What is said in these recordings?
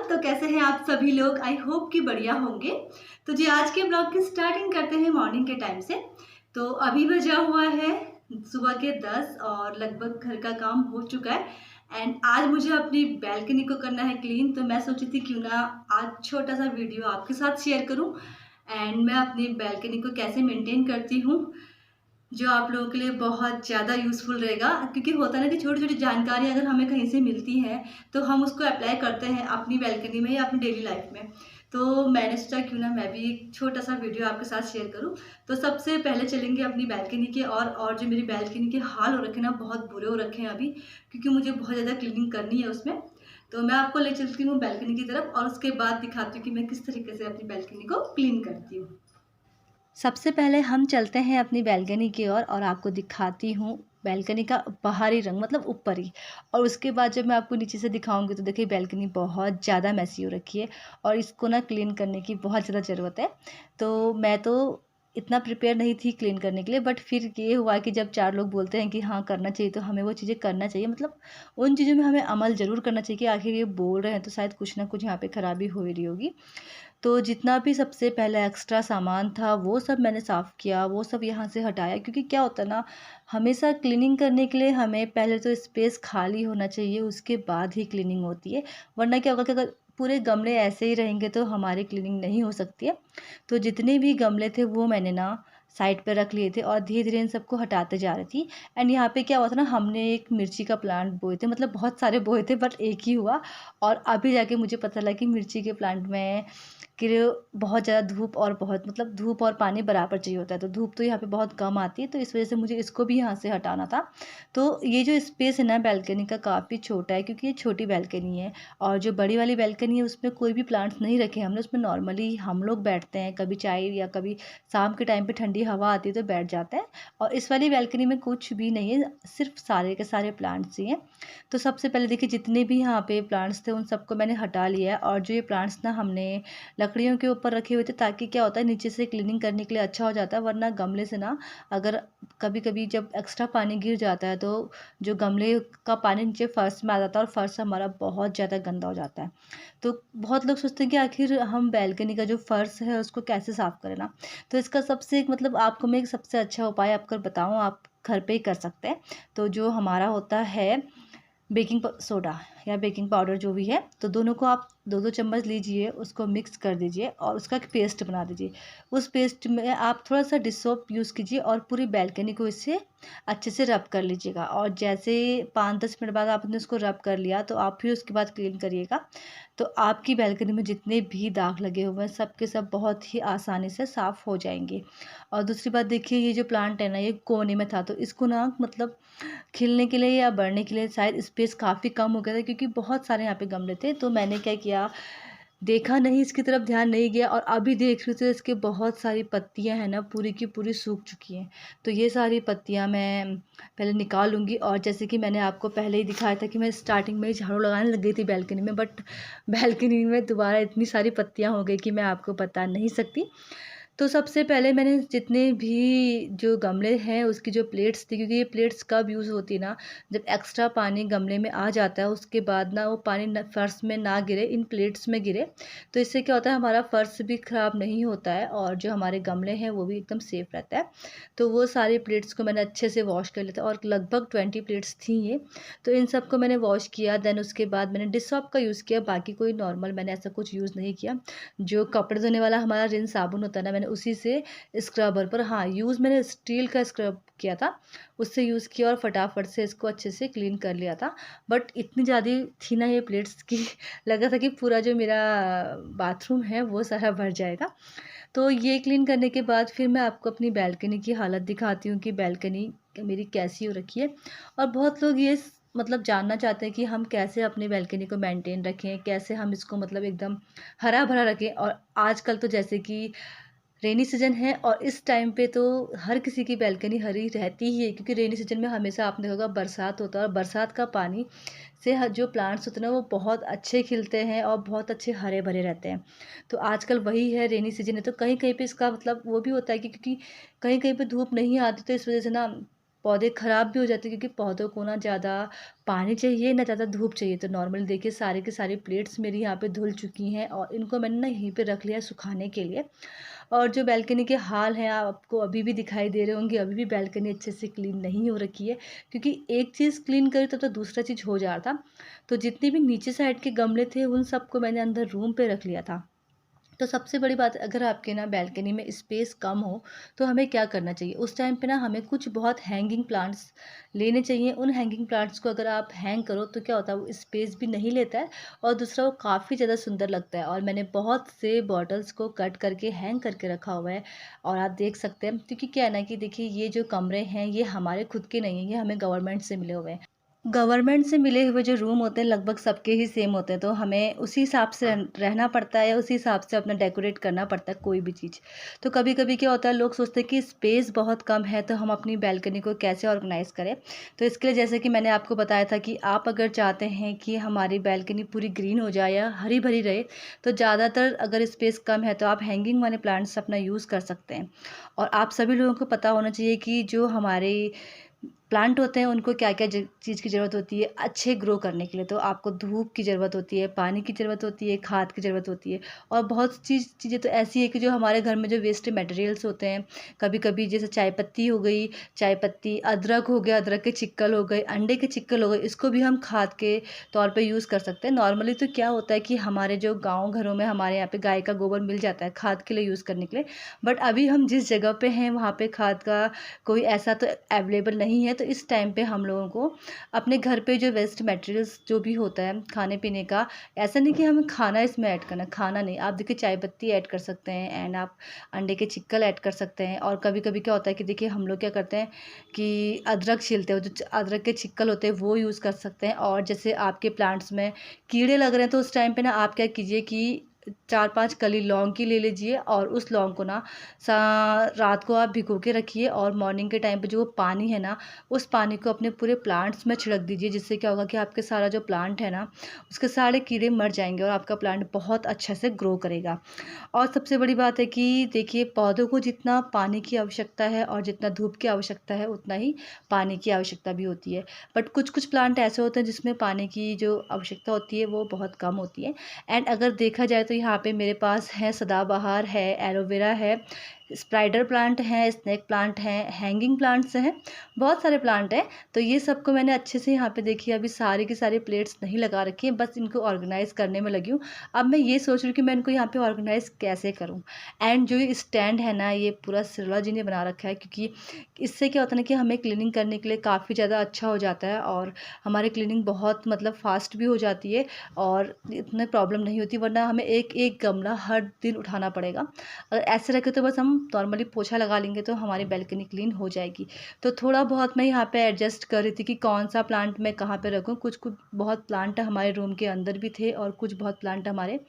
तो कैसे हैं आप सभी लोग? आई होप कि बढ़िया होंगे। तो जी आज के ब्लॉग की स्टार्टिंग करते हैं मॉर्निंग के टाइम से। तो अभी बजा हुआ है सुबह के 10 और लगभग घर का काम हो चुका है एंड आज मुझे अपनी बालकनी को करना है क्लीन। तो मैं सोची थी क्यों ना आज छोटा सा वीडियो आपके साथ शेयर करूं एंड मैं अपनी बालकनी को कैसे मेंटेन करती हूँ, जो आप लोगों के लिए बहुत ज़्यादा यूज़फुल रहेगा। क्योंकि होता है ना कि छोटी-छोटी जानकारी अगर हमें कहीं से मिलती है, तो हम उसको अप्लाई करते हैं अपनी बालकनी में या अपनी डेली लाइफ में। तो मैंने सोचा क्यों ना मैं भी एक छोटा-सा वीडियो आपके साथ शेयर करूँ। तो सबसे पहले चलेंगे अपनी बालकनी के और जो मेरी बालकनी के हाल हो रखे हैं ना, बहुत बुरे हो रखे हैं अभी, क्योंकि मुझे बहुत ज़्यादा क्लीनिंग करनी है उसमें। तो मैं आपको ले चलती हूँ बालकनी की तरफ और उसके बाद दिखाती हूँ कि मैं किस तरीके से अपनी बालकनी को क्लीन करती हूँ। सबसे पहले हम चलते हैं अपनी बालकनी की ओर और आपको दिखाती हूँ बालकनी का बाहरी रंग, मतलब ऊपरी। और उसके बाद जब मैं आपको नीचे से दिखाऊंगी तो देखिए बालकनी बहुत ज़्यादा मैसी हो रखी है और इसको ना क्लीन करने की बहुत ज़्यादा ज़रूरत है। तो मैं तो इतना प्रिपेयर नहीं थी क्लीन करने के लिए, बट फिर ये हुआ कि जब 4 लोग बोलते हैं कि हाँ करना चाहिए तो हमें वो चीज़ें करना चाहिए। मतलब उन चीज़ों में हमें अमल ज़रूर करना चाहिए कि आखिर ये बोल रहे हैं तो शायद कुछ ना कुछ यहाँ पे ख़राबी हो ही रही होगी। तो जितना भी सबसे पहले एक्स्ट्रा सामान था वो सब मैंने साफ़ किया, वो सब यहाँ से हटाया। क्योंकि क्या होता है ना, हमेशा क्लीनिंग करने के लिए हमें पहले तो स्पेस खाली होना चाहिए, उसके बाद ही क्लीनिंग होती है। वरना क्या होगा कि अगर पूरे गमले ऐसे ही रहेंगे तो हमारी क्लीनिंग नहीं हो सकती है। तो जितने भी गमले थे वो मैंने ना साइड पे रख लिए थे और धीरे-धीरे इन सबको हटाते जा रही थी। एंड यहाँ पे क्या हुआ था ना, हमने एक मिर्ची का प्लांट बोए थे, मतलब बहुत सारे बोए थे बट एक ही हुआ। और अभी जाके मुझे पता लगा कि मिर्ची के प्लांट में कि बहुत ज़्यादा धूप और बहुत, मतलब धूप और पानी बराबर चाहिए होता है। तो धूप तो यहाँ पे बहुत कम आती है, तो इस वज़ह से मुझे इसको भी यहाँ से हटाना था। तो ये जो स्पेस है ना बालकनी का, काफ़ी छोटा है क्योंकि ये छोटी बालकनी है। और जो बड़ी वाली बालकनी है उसमें कोई भी प्लांट्स नहीं रखे हमने, उसमें नॉर्मली हम लोग बैठते हैं, कभी चाय या कभी शाम के टाइम पे ठंडी हवा आती है तो बैठ जाते हैं। और इस वाली बालकनी में कुछ भी नहीं है, सिर्फ सारे के सारे प्लांट्स ही हैं। तो सबसे पहले देखिए जितने भी यहाँ पे प्लांट्स थे उन सबको मैंने हटा लिया है। और जो ये प्लांट्स ना हमने लकड़ियों के ऊपर रखे हुए थे, ताकि क्या होता है नीचे से क्लीनिंग करने के लिए अच्छा हो जाता है। वरना गमले से ना, अगर कभी-कभी जब एक्स्ट्रा पानी गिर जाता है तो जो गमले का पानी नीचे फर्श में आ जाता है और फर्श हमारा बहुत ज़्यादा गंदा हो जाता है। तो बहुत लोग सोचते हैं कि आखिर हम बालकनी का जो फर्श है उसको कैसे साफ़ करें ना। तो इसका सबसे एक, मतलब आपको मैं एक सबसे अच्छा उपाय आपको बताऊँ, आप घर पे ही कर सकते हैं। तो जो हमारा होता है बेकिंग सोडा या बेकिंग पाउडर जो भी है, तो दोनों को आप 2-2 चम्मच लीजिए, उसको मिक्स कर दीजिए और उसका एक पेस्ट बना दीजिए। उस पेस्ट में आप थोड़ा-सा डिश सोप यूज़ कीजिए और पूरी बालकनी को इससे अच्छे से रब कर लीजिएगा। और जैसे 5-10 मिनट बाद आपने उसको रब कर लिया तो आप फिर उसके बाद क्लीन करिएगा। तो आपकी बालकनी में जितने भी दाग लगे हुए हैं सब के सब बहुत ही आसानी से साफ़ हो जाएँगे। और दूसरी बात देखिए, ये जो प्लांट है ना ये कोने में था, तो इसको ना मतलब खिलने के लिए या बढ़ने के लिए शायद स्पेस काफ़ी कम हो गया था, क्योंकि बहुत सारे यहाँ पे गमले थे। तो मैंने क्या किया, देखा नहीं, इसकी तरफ ध्यान नहीं गया और अभी देख रही हूँ तो इसके बहुत सारी पत्तियाँ हैं ना पूरी की पूरी सूख चुकी हैं। तो ये सारी पत्तियाँ मैं पहले निकाल लूँगी। और जैसे कि मैंने आपको पहले ही दिखाया था कि मैं स्टार्टिंग में ही झाड़ू लगाने लग गई थी बालकनी में, बट बालकनी में दोबारा इतनी सारी पत्तियाँ हो गई कि मैं आपको बता नहीं सकती। तो सबसे पहले मैंने जितने भी जो गमले हैं उसकी जो प्लेट्स थी, क्योंकि ये प्लेट्स कब यूज़ होती ना, जब एक्स्ट्रा पानी गमले में आ जाता है उसके बाद ना वो पानी न फर्श में ना गिरे, इन प्लेट्स में गिरे। तो इससे क्या होता है, हमारा फर्श भी ख़राब नहीं होता है और जो हमारे गमले हैं वो भी एकदम सेफ़ रहता है। तो वो सारी प्लेट्स को मैंने अच्छे से वॉश कर लिया था और लगभग 20 प्लेट्स थी ये। तो इन सबको मैंने वॉश किया, देन उसके बाद मैंने डिश सोप का यूज़ किया, बाकी कोई नॉर्मल मैंने ऐसा कुछ यूज़ नहीं किया। जो कपड़े धोने वाला हमारा रिन साबुन होता है ना, मैंने उसी से स्क्रबर पर, हाँ, यूज़ मैंने स्टील का स्क्रब किया था, उससे यूज़ किया और फटाफट से इसको अच्छे से क्लीन कर लिया था। बट इतनी ज़्यादा थी ना ये प्लेट्स कि लगा था कि पूरा जो मेरा बाथरूम है वो सारा भर जाएगा। तो ये क्लीन करने के बाद फिर मैं आपको अपनी बालकनी की हालत दिखाती हूँ कि बालकनी मेरी कैसी हो रखी है। और बहुत लोग ये मतलब जानना चाहते हैं कि हम कैसे अपनी बालकनी को मेंटेन रखें, कैसे हम इसको मतलब एकदम हरा-भरा रखें। और आजकल तो जैसे कि रेनी सीज़न है और इस टाइम पे तो हर किसी की बालकनी हरी रहती ही है, क्योंकि रेनी सीज़न में हमेशा आपने देखा होगा बरसात होता है और बरसात का पानी से जो प्लांट्स होते हैं ना वो बहुत अच्छे खिलते हैं और बहुत अच्छे हरे-भरे रहते हैं। तो आजकल वही है, रेनी सीज़न है तो कहीं-कहीं पे इसका मतलब वो भी होता है कि क्योंकि कहीं-कहीं पे धूप नहीं आती, तो इस वज़ह से ना पौधे ख़राब भी हो जाते हैं, क्योंकि पौधों को ना ज़्यादा पानी चाहिए, ना ज़्यादा धूप चाहिए। तो नॉर्मली देखिए सारी की सारी प्लेट्स मेरी यहाँ पे धुल चुकी हैं और इनको मैंने ना यहीं पे रख लिया है सुखाने के लिए। और जो बालकनी के हाल हैं आपको अभी भी दिखाई दे रहे होंगे, अभी भी बालकनी अच्छे से क्लीन नहीं हो रखी है, क्योंकि एक चीज़ क्लीन करी तब तो दूसरा चीज़ हो जा रहा था। तो जितने भी नीचे साइड के गमले थे उन सबको मैंने अंदर रूम पे रख लिया था। तो सबसे बड़ी बात, अगर आपके ना बालकनी में स्पेस कम हो तो हमें क्या करना चाहिए, उस टाइम पे ना हमें कुछ बहुत हैंगिंग प्लांट्स लेने चाहिए। उन हैंगिंग प्लांट्स को अगर आप हैंग करो तो क्या होता है, वो स्पेस भी नहीं लेता है और दूसरा वो काफ़ी ज़्यादा सुंदर लगता है। और मैंने बहुत से बॉटल्स को कट करके हैंग करके रखा हुआ है और आप देख सकते हैं, क्योंकि क्या है ना कि देखिए ये जो कमरे हैं ये हमारे खुद के नहीं हैं, ये हमें गवर्नमेंट से मिले हुए हैं। गवर्नमेंट से मिले हुए जो रूम होते हैं लगभग सबके ही सेम होते हैं, तो हमें उसी हिसाब से रहना पड़ता है या उसी हिसाब से अपना डेकोरेट करना पड़ता है कोई भी चीज़। तो कभी-कभी क्या होता है, लोग सोचते हैं कि स्पेस बहुत कम है तो हम अपनी बालकनी को कैसे ऑर्गेनाइज़ करें। तो इसके लिए जैसे कि मैंने आपको बताया था कि आप अगर चाहते हैं कि हमारी बालकनी पूरी ग्रीन हो जाए या हरी-भरी रहे, तो ज़्यादातर अगर स्पेस कम है तो आप हैंगिंग वाले प्लांट्स अपना यूज़ कर सकते हैं। और आप सभी लोगों को पता होना चाहिए कि जो हमारे प्लांट होते हैं उनको क्या-क्या चीज़ की ज़रूरत होती है अच्छे ग्रो करने के लिए। तो आपको धूप की ज़रूरत होती है, पानी की ज़रूरत होती है, खाद की ज़रूरत होती है और बहुत चीज़ें तो ऐसी है कि जो हमारे घर में जो वेस्ट मटेरियल्स होते हैं, कभी-कभी जैसे चाय पत्ती हो गई, चाय पत्ती, अदरक हो गया, अदरक के छिक्कल हो गए, अंडे के छिक्कल हो गए, इसको भी हम खाद के तौर पे यूज़ कर सकते हैं। नॉर्मली तो क्या होता है कि हमारे जो गाँव घरों में हमारे यहाँ पे गाय का गोबर मिल जाता है खाद के लिए यूज़ करने के लिए। बट अभी हम जिस जगह पे हैं वहाँ पे खाद का कोई ऐसा तो अवेलेबल नहीं है, तो इस टाइम पे हम लोगों को अपने घर पे जो वेस्ट मटेरियल्स जो भी होता है खाने-पीने का, ऐसा नहीं कि हमें खाना इसमें ऐड करना है, खाना नहीं। आप देखिए चाय पत्ती ऐड कर सकते हैं एंड आप अंडे के छिक्कल ऐड कर सकते हैं। और कभी-कभी क्या होता है कि देखिए हम लोग क्या करते हैं कि अदरक छीलते हैं, जो अदरक के छिक्कल होते हैं वो यूज़ कर सकते हैं। और जैसे आपके प्लांट्स में कीड़े लग रहे हैं तो उस टाइम पे ना आप क्या कीजिए कि 4-5 कली लौंग की ले लीजिए और उस लौंग को ना सा रात को आप भिगो के रखिए और मॉर्निंग के टाइम पे जो पानी है ना, उस पानी को अपने पूरे प्लांट्स में छिड़क दीजिए। जिससे क्या होगा कि आपके सारा जो प्लांट है ना, उसके सारे कीड़े मर जाएँगे और आपका प्लांट बहुत अच्छे से ग्रो करेगा। और सबसे बड़ी बात है कि देखिए पौधों को जितना पानी की आवश्यकता है और जितना धूप की आवश्यकता है, उतना ही पानी की आवश्यकता भी होती है। बट कुछ-कुछ प्लांट ऐसे होते हैं जिसमें पानी की जो आवश्यकता होती है वो बहुत कम होती है। एंड अगर देखा जाए तो यहाँ पे मेरे पास है सदाबहार है, एलोवेरा है, स्पाइडर प्लांट है, स्नेक प्लांट है, हैंगिंग प्लांट्स हैं, बहुत सारे प्लांट हैं। तो ये सबको मैंने अच्छे से यहाँ पे देखिए अभी सारी की सारी प्लेट्स नहीं लगा रखी हैं, बस इनको ऑर्गेनाइज़ करने में लगी हूँ। अब मैं ये सोच रही हूँ कि मैं इनको यहाँ पे ऑर्गेनाइज़ कैसे करूँ। एंड जो ये स्टैंड है ना, ये पूरा सिरला जी ने बना रखा है, क्योंकि इससे क्या होता है ना कि हमें क्लीनिंग करने के लिए काफ़ी ज़्यादा अच्छा हो जाता है और हमारी क्लीनिंग बहुत मतलब फ़ास्ट भी हो जाती है और इतने प्रॉब्लम नहीं होती, वरना हमें एक-एक गमला हर दिन उठाना पड़ेगा। अगर ऐसे रखे तो बस हम नॉर्मली पोछा लगा लेंगे तो हमारी बालकनी क्लीन हो जाएगी। तो थोड़ा बहुत मैं यहाँ पे एडजस्ट कर रही थी कि कौन-सा प्लांट मैं कहाँ पे रखूँ। कुछ-कुछ बहुत प्लांट हमारे रूम के अंदर भी थे और कुछ बहुत प्लांट हमारे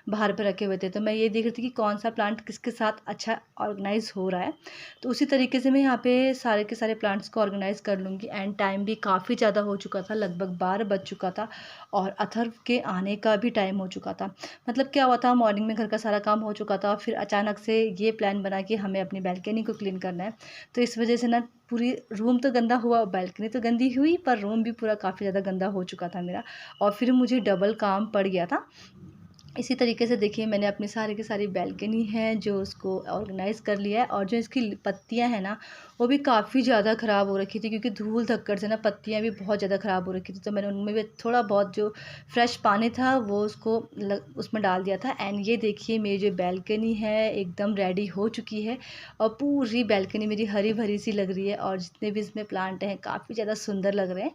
बाहर पे रखे हुए थे। तो मैं ये देख रही थी कि कौन-सा प्लांट किसके साथ अच्छा ऑर्गनाइज़ हो रहा है। तो उसी तरीके से मैं यहाँ पे सारे के सारे प्लांट्स को ऑर्गनाइज़ कर लूँगी। एंड टाइम भी काफ़ी ज़्यादा हो चुका था, लगभग 12 बज चुका था और अथर्व के आने का भी टाइम हो चुका था। मतलब क्या हुआ था, मॉर्निंग में घर का सारा काम हो चुका था, फिर अचानक से ये प्लान बना कि हमें अपनी बालकनी को क्लीन करना है। तो इस वजह से ना पूरी रूम तो गंदा हुआ, बालकनी तो गंदी हुई, पर रूम भी पूरा काफ़ी ज़्यादा गंदा हो चुका था मेरा और फिर मुझे डबल काम पड़ गया था। इसी तरीके से देखिए मैंने अपनी सारी की सारी बालकनी है जो उसको ऑर्गेनाइज़ कर लिया है। और जो इसकी पत्तियां हैं ना, वो भी काफ़ी ज़्यादा ख़राब हो रखी थी, क्योंकि धूल धक्कड़ से ना पत्तियां भी बहुत ज़्यादा ख़राब हो रखी थी। तो मैंने उनमें भी थोड़ा बहुत जो फ्रेश पानी था वो उसमें डाल दिया था। एंड ये देखिए मेरी जो बालकनी है एकदम रेडी हो चुकी है और पूरी बालकनी मेरी हरी भरी सी लग रही है और जितने भी इसमें प्लांट हैं काफ़ी ज़्यादा सुंदर लग रहे हैं।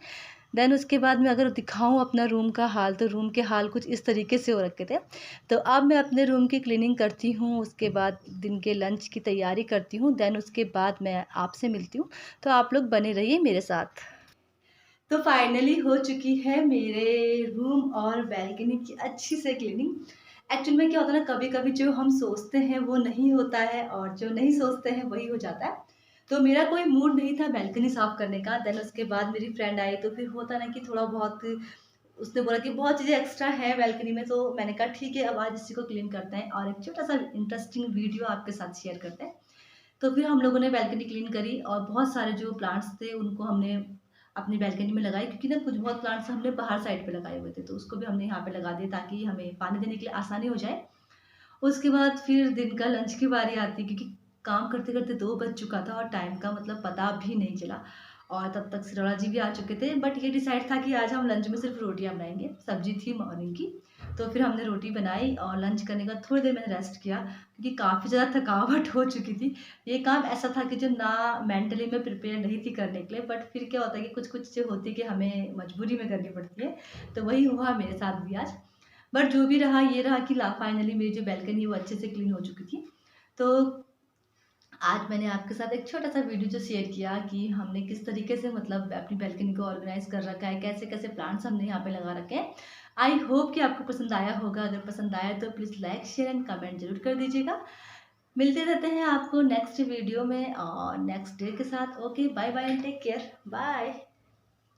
देन उसके बाद मैं अगर दिखाऊँ अपना रूम का हाल, तो रूम के हाल कुछ इस तरीके से हो रखे थे। तो अब मैं अपने रूम की क्लीनिंग करती हूँ, उसके बाद दिन के लंच की तैयारी करती हूँ, देन उसके बाद मैं आपसे मिलती हूँ। तो आप लोग बने रहिए मेरे साथ। तो फाइनली हो चुकी है मेरे रूम और बालकनी की अच्छी से क्लीनिंग। एक्चुअल में क्या होता है ना, कभी-कभी जो हम सोचते हैं वो नहीं होता है और जो नहीं सोचते हैं वही हो जाता है। तो मेरा कोई मूड नहीं था बालकनी साफ करने का। देन उसके बाद मेरी फ्रेंड आई तो फिर होता है ना कि थोड़ा बहुत उसने बोला कि बहुत चीज़ें एक्स्ट्रा है बालकनी में, तो मैंने कहा ठीक है अब आज इसी को क्लीन करते हैं और एक छोटा-सा इंटरेस्टिंग वीडियो आपके साथ शेयर करते हैं। तो फिर हम लोगों ने बैल्कनी क्लीन करी और बहुत सारे जो प्लांट्स थे उनको हमने अपनी बैल्कनी में लगाए, क्योंकि ना कुछ बहुत प्लांट्स हमने बाहर साइड पे लगाए हुए थे, तो उसको भी हमने यहाँ पे लगा दिए ताकि हमें पानी देने के लिए आसानी हो जाए। उसके बाद फिर दिन का लंच की बारी आती, क्योंकि काम करते-करते 2 बज चुका था और टाइम का मतलब पता भी नहीं चला और तब तक सिरोड़ा जी भी आ चुके थे। बट ये डिसाइड था कि आज हम लंच में सिर्फ रोटियाँ बनाएँगे, सब्ज़ी थी मॉर्निंग की। तो फिर हमने रोटी बनाई और लंच करने के बाद थोड़ी देर मैंने रेस्ट किया, क्योंकि काफ़ी ज़्यादा थकावट हो चुकी थी। ये काम ऐसा था कि जो ना मेंटली मैं प्रिपेयर नहीं थी करने के लिए, बट फिर क्या होता है कि कुछ-कुछ चीज़ें होती है कि हमें मजबूरी में करनी पड़ती है। तो वही हुआ मेरे साथ भी आज। बट जो भी रहा ये रहा कि ला फाइनली मेरी जो बैल्कनी है वो अच्छे से क्लीन हो चुकी थी। तो आज मैंने आपके साथ एक छोटा-सा वीडियो जो शेयर किया कि हमने किस तरीके से मतलब अपनी बैल्कनी को ऑर्गेनाइज़ कर रखा है, कैसे-कैसे प्लांट्स हमने यहाँ पे लगा रखे हैं। आई होप कि आपको पसंद आया होगा। अगर पसंद आया तो please like, share and comment ज़रूर कर दीजिएगा। मिलते रहते हैं आपको नेक्स्ट वीडियो में और नेक्स्ट डे के साथ। Okay, bye bye and take care. Bye.